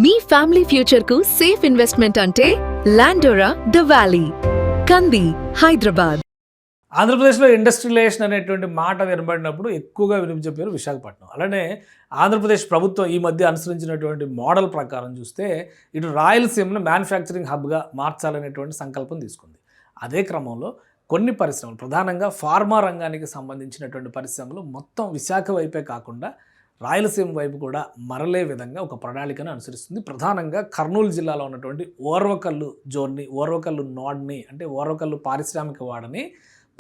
మీ family future కు safe investment అంటే లాండోరా the valley, కంది, హైదరాబాద్. ఆంధ్రప్రదేశ్లో ఇండస్ట్రియలైజేషన్ అనేటువంటి మాట వినబడినప్పుడు ఎక్కువగా వినిపించే విశాఖపట్నం. అలానే ఆంధ్రప్రదేశ్ ప్రభుత్వం ఈ మధ్య అనుసరించినటువంటి మోడల్ ప్రకారం చూస్తే ఇటు రాయలసీమను మ్యానుఫ్యాక్చరింగ్ హబ్గా మార్చాలనేటువంటి సంకల్పం తీసుకుంది. అదే క్రమంలో కొన్ని పరిశ్రమలు, ప్రధానంగా ఫార్మా రంగానికి సంబంధించినటువంటి పరిశ్రమలు మొత్తం విశాఖ వైపే కాకుండా రాయలసీమ వైపు కూడా మరలే విధంగా ఒక ప్రణాళికను అనుసరిస్తుంది. ప్రధానంగా కర్నూలు జిల్లాలో ఉన్నటువంటి ఓర్వకల్లు జోన్ని, ఓర్వకల్లు నోడ్ని, అంటే ఓర్వకల్లు పారిశ్రామిక వాడని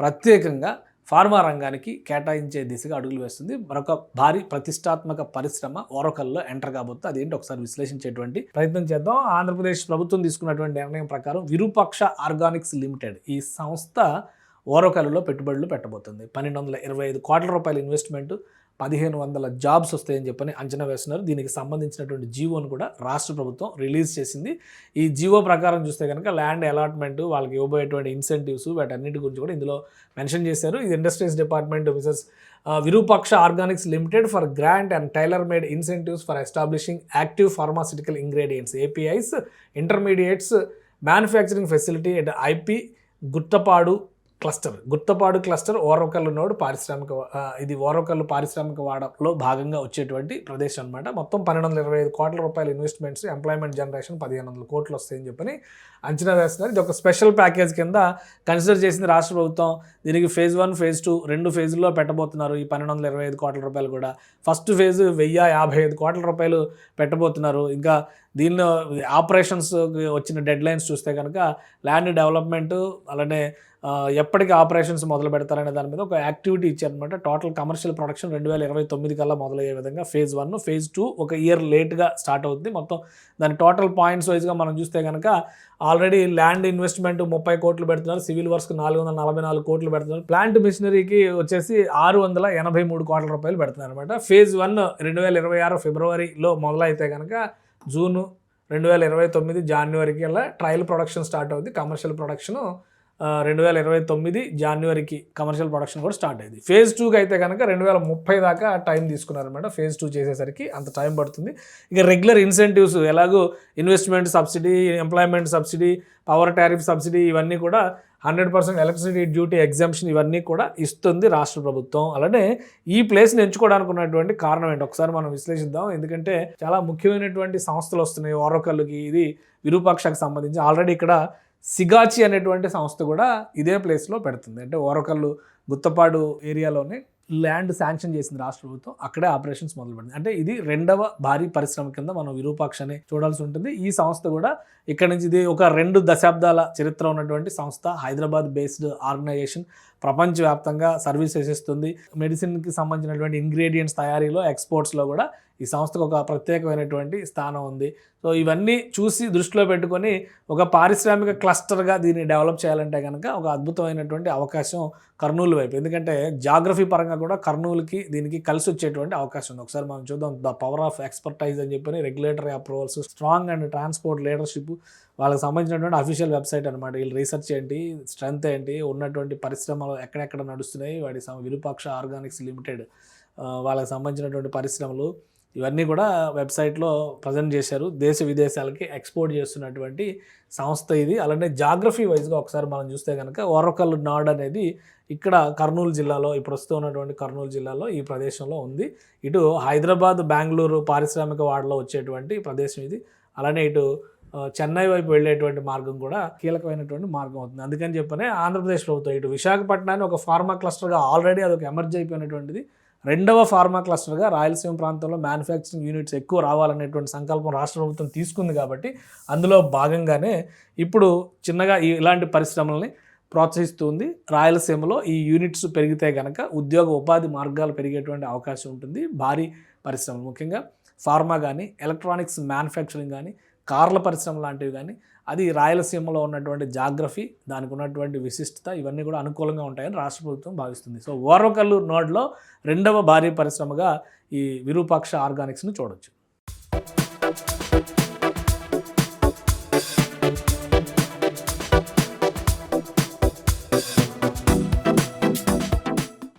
ప్రత్యేకంగా ఫార్మా రంగానికి కేటాయించే దిశగా అడుగులు వేస్తుంది. మరొక భారీ ప్రతిష్టాత్మక పరిశ్రమ ఓర్వకల్లో ఎంటర్ కాబోతుంది. అదేంటి ఒకసారి విశ్లేషించేటువంటి ప్రయత్నం చేద్దాం. ఆంధ్రప్రదేశ్ ప్రభుత్వం తీసుకున్నటువంటి నిర్ణయం ప్రకారం విరూపాక్ష ఆర్గానిక్స్ లిమిటెడ్ ఈ సంస్థ ఓర్వకల్లులో పెట్టుబడులు పెట్టబోతుంది. 1225 కోట్ల రూపాయల ఇన్వెస్ట్మెంట్, 1500 జాబ్స్ వస్తాయని చెప్పని అంచనా వేస్తున్నారు. దీనికి సంబంధించినటువంటి జీవోను కూడా రాష్ట్ర ప్రభుత్వం రిలీజ్ చేసింది. ఈ జీవో ప్రకారం చూస్తే కనుక ల్యాండ్ అలాట్మెంట్, వాళ్ళకి ఇవ్వబోయేటువంటి ఇన్సెంటివ్స్, వాటన్నిటి గురించి కూడా ఇందులో మెన్షన్ చేశారు. ఇది industries department Mrs Virupaksha organics limited for grant and tailor made incentives for establishing active pharmaceutical ingredients, APIs, intermediates manufacturing facility at IP Guttapadu cluster Orvakallu node పారిశ్రామిక, ఇది ఓర్వకల్లు పారిశ్రామిక వాడలో భాగంగా వచ్చేటువంటి ప్రదేశం అనమాట. మొత్తం 1225 కోట్ల రూపాయల ఇన్వెస్ట్మెంట్స్, ఎంప్లాయ్మెంట్ జనరేషన్ 1500 కోట్లు వస్తాయని చెప్పని అంచనా వేస్తున్నారు. ఇది ఒక స్పెషల్ ప్యాకేజ్ కింద కన్సిడర్ చేసింది రాష్ట్ర ప్రభుత్వం. దీనికి ఫేజ్ 1, ఫేజ్ 2 2 ఫేజుల్లో పెట్టబోతున్నారు. ఈ 1225 కోట్ల రూపాయలు కూడా ఫస్ట్ ఫేజ్ 1055 కోట్ల రూపాయలు పెట్టబోతున్నారు. ఇంకా దీనిలో ఆపరేషన్స్ వచ్చిన డెడ్ లైన్స్ చూస్తే కనుక ల్యాండ్ డెవలప్మెంట్, అలానే ఎప్పటికీ ఆపరేషన్స్ మొదలు పెడతారనే దాని మీద ఒక యాక్టివిటీ ఇచ్చారనమాట. టోటల్ కమర్షియల్ ప్రొడక్షన్ 2029 కల్లా మొదలయ్యే విధంగా ఫేజ్ 1, ఫేజ్ 2 ఒక ఇయర్ లేట్గా స్టార్ట్ అవుతుంది. మొత్తం దాని టోటల్ పాయింట్స్ వైజ్గా మనం చూస్తే కనుక ఆల్రెడీ ల్యాండ్ ఇన్వెస్ట్మెంట్ 30 కోట్లు పెడుతున్నారు, సివిల్ వర్క్స్కి 444 కోట్లు పెడుతున్నారు, ప్లాంట్ మిషనరీకి వచ్చేసి 683 కోట్ల రూపాయలు పెడుతున్నారు అనమాట. ఫేజ్ 1 2026 ఫిబ్రవరిలో మొదలైతే కనుక జూన్ 2029 జాన్యువరికి అలా ట్రయల్ ప్రొడక్షన్ స్టార్ట్ అవుతుంది. కమర్షియల్ ప్రొడక్షన్ 2029 జాన్యువరికి కమర్షియల్ ప్రొడక్షన్ కూడా స్టార్ట్ అయింది. ఫేజ్ 2కి అయితే కనుక 2030 దాకా టైం తీసుకున్నారనమాట. ఫేజ్ 2 చేసేసరికి అంత టైం పడుతుంది. ఇక రెగ్యులర్ ఇన్సెంటివ్స్ ఎలాగో investment subsidy, employment subsidy, power tariff subsidy, ఇవన్నీ కూడా 100% ఎలక్ట్రిసిటీ డ్యూటీ ఎగ్జామ్షన్ ఇవన్నీ కూడా ఇస్తుంది రాష్ట్ర ప్రభుత్వం. అలానే ఈ ప్లేస్ని ఎంచుకోవడానికి ఉన్నటువంటి కారణం ఏంటి ఒకసారి మనం విశ్లేషిద్దాం. ఎందుకంటే చాలా ముఖ్యమైనటువంటి సంస్థలు వస్తున్నాయి ఓర్వకల్లుకి. ఇది విరూపాక్షకు సంబంధించి ఆల్రెడీ ఇక్కడ సిగాచి అనేటువంటి సంస్థ కూడా ఇదే ప్లేస్లో పెడుతుంది. అంటే ఓర్వకల్లు గుత్తపాడు ఏరియాలోనే ల్యాండ్ శాంక్షన్ చేసింది రాష్ట్ర ప్రభుత్వం. అక్కడే ఆపరేషన్స్ మొదలు పెడుతుంది. అంటే ఇది 2వ భారీ పరిశ్రమ కింద మనం విరూపాక్షని చూడాల్సి ఉంటుంది. ఈ సంస్థ కూడా ఇక్కడ నుంచి, ఇది ఒక 2 దశాబ్దాల చరిత్ర ఉన్నటువంటి సంస్థ, హైదరాబాద్ బేస్డ్ ఆర్గనైజేషన్, ప్రపంచవ్యాప్తంగా సర్వీసెస్ ఇస్తుంది. మెడిసిన్కి సంబంధించినటువంటి ఇంగ్రీడియంట్స్ తయారీలో, ఎక్స్పోర్ట్స్లో కూడా ఈ సంస్థకు ఒక ప్రత్యేకమైనటువంటి స్థానం ఉంది. సో ఇవన్నీ చూసి దృష్టిలో పెట్టుకొని ఒక పారిశ్రామిక క్లస్టర్గా దీన్ని డెవలప్ చేయాలంటే కనుక ఒక అద్భుతమైనటువంటి అవకాశం కర్నూలు వైపు. ఎందుకంటే జాగ్రఫీ పరంగా కూడా కర్నూలుకి దీనికి కలిసి వచ్చేటువంటి అవకాశం ఉంది. ఒకసారి మనం చూద్దాం. ద పవర్ ఆఫ్ ఎక్స్పర్టైజ్ అని చెప్పని regulatory approvals, strong and transport leadership, వాళ్ళకి సంబంధించినటువంటి అఫీషియల్ వెబ్సైట్ అనమాట. వీళ్ళు రీసెర్చ్ ఏంటి, స్ట్రెంత్ ఏంటి, ఉన్నటువంటి పరిశ్రమలు ఎక్కడెక్కడ నడుస్తున్నాయి, వాటి విరూపాక్ష ఆర్గానిక్స్ లిమిటెడ్ వాళ్ళకి సంబంధించినటువంటి పరిశ్రమలు ఇవన్నీ కూడా వెబ్సైట్లో ప్రజెంట్ చేశారు. దేశ విదేశాలకి ఎక్స్పోర్ట్ చేస్తున్నటువంటి సంస్థ ఇది. అలానే జాగ్రఫీ వైజ్గా ఒకసారి మనం చూస్తే కనుక ఓర్వకల్లు నాడ్ అనేది ఇక్కడ కర్నూలు జిల్లాలో, ఇప్పుడు వస్తూ ఉన్నటువంటి కర్నూలు జిల్లాలో ఈ ప్రదేశంలో ఉంది. ఇటు హైదరాబాద్, బెంగళూరు పారిశ్రామిక వాడలో వచ్చేటువంటి ప్రదేశం ఇది. అలానే ఇటు చెన్నై వైపు వెళ్ళేటువంటి మార్గం కూడా కీలకమైనటువంటి మార్గం అవుతుంది. అందుకని చెప్పనే ఆంధ్రప్రదేశ్ ప్రభుత్వం ఇటు విశాఖపట్నాన్ని ఒక ఫార్మా క్లస్టర్గా, ఆల్రెడీ అదొక ఎమర్జ్ అయిపోయినటువంటిది, 2వ ఫార్మా క్లస్టర్గా రాయలసీమ ప్రాంతంలో మ్యానుఫ్యాక్చరింగ్ యూనిట్స్ ఎక్కువ రావాలనేటువంటి సంకల్పం రాష్ట్ర ప్రభుత్వం తీసుకుంది. కాబట్టి అందులో భాగంగానే ఇప్పుడు చిన్నగా ఇలాంటి పరిశ్రమల్ని ప్రోత్సహిస్తుంది. రాయలసీమలో ఈ యూనిట్స్ పెరిగితే కనుక ఉద్యోగ ఉపాధి మార్గాలు పెరిగేటువంటి అవకాశం ఉంటుంది. భారీ పరిశ్రమలు, ముఖ్యంగా ఫార్మా కానీ, ఎలక్ట్రానిక్స్ మ్యానుఫ్యాక్చరింగ్ కానీ, కార్ల పరిశ్రమ లాంటివి కానీ, అది రాయలసీమలో ఉన్నటువంటి జాగ్రఫీ, దానికి ఉన్నటువంటి విశిష్టత, ఇవన్నీ కూడా అనుకూలంగా ఉంటాయని రాష్ట్ర ప్రభుత్వం భావిస్తుంది. సో ఓర్వకల్లు నోడ్లో 2వ భారీ పరిశ్రమగా ఈ విరూపాక్ష ఆర్గానిక్స్ను చూడొచ్చు.